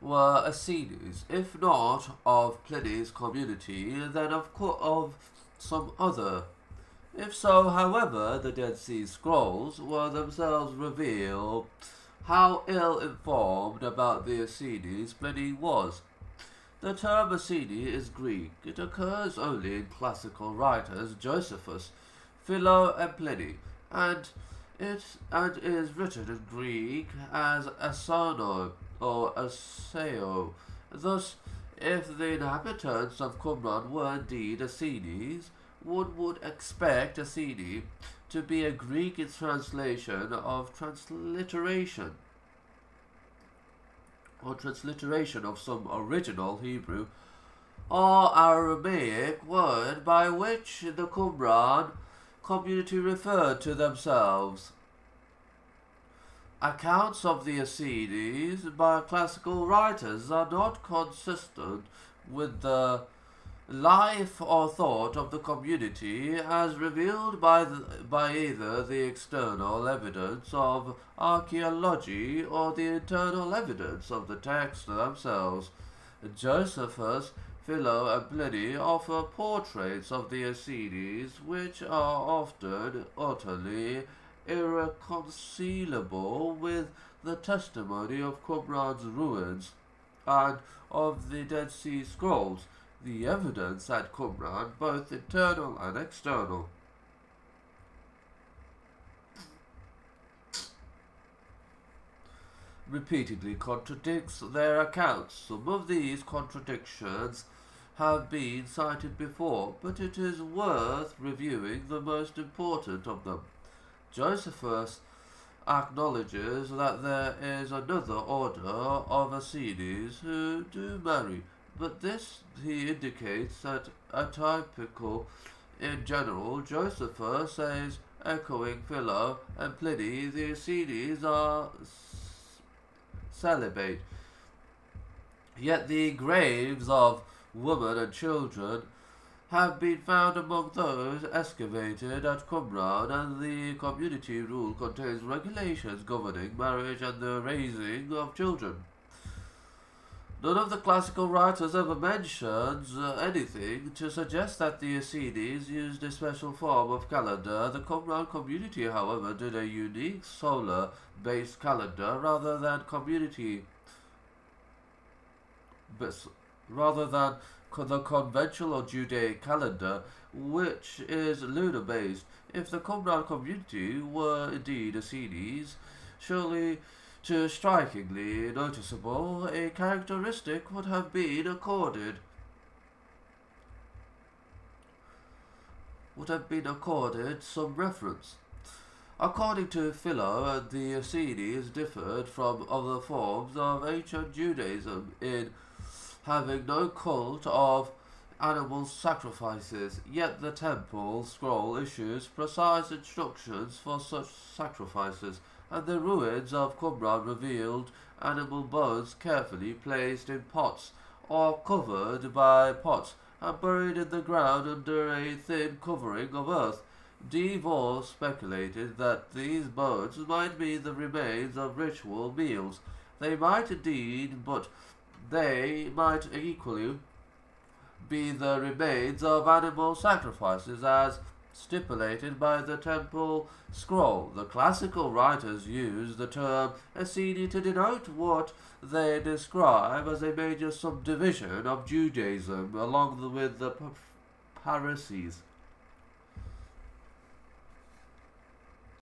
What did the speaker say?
were Essenes, if not of Pliny's community, then of some other. If so, however, the Dead Sea Scrolls were themselves reveal how ill-informed about the Essenes Pliny was. The term Essene is Greek. It occurs only in classical writers Josephus, Philo, and Pliny, and is written in Greek as Asano or Aseo. Thus, if the inhabitants of Qumran were indeed Essenes, one would expect Essene to be a Greek translation of transliteration, or transliteration of some original Hebrew or Aramaic word by which the Qumran community referred to themselves. Accounts of the Essenes by classical writers are not consistent with the life or thought of the community as revealed by either the external evidence of archaeology or the internal evidence of the texts themselves. Josephus, Philo, and Pliny offer portraits of the Essenes which are often utterly irreconcilable with the testimony of Qumran's ruins and of the Dead Sea Scrolls, the evidence at Qumran, both internal and external. Repeatedly contradicts their accounts. Some of these contradictions have been cited before, but it is worth reviewing the most important of them. Josephus acknowledges that there is another order of Essenes who do marry, but this he indicates that atypical in general. Josephus says, echoing Philo and Pliny, the Essenes are celibate. Yet the graves of women and children have been found among those excavated at Qumran, and the community rule contains regulations governing marriage and the raising of children. None of the classical writers ever mentions anything to suggest that the Essenes used a special form of calendar. The Qumran community, however, did a unique solar-based calendar rather than the conventional Judaic calendar, which is lunar-based. If the Qumran community were indeed Essenes, surely too strikingly noticeable a characteristic would have been accorded some reference. According to Philo, the Essenes differed from other forms of ancient Judaism in having no cult of animal sacrifices, yet the temple scroll issues precise instructions for such sacrifices, and the ruins of Qumran revealed animal bones carefully placed in pots or covered by pots and buried in the ground under a thin covering of earth. Devor speculated that these bones might be the remains of ritual meals. They might indeed, but they might equally be the remains of animal sacrifices as stipulated by the temple scroll. The classical writers use the term Essene to denote what they describe as a major subdivision of Judaism along with the Pharisees.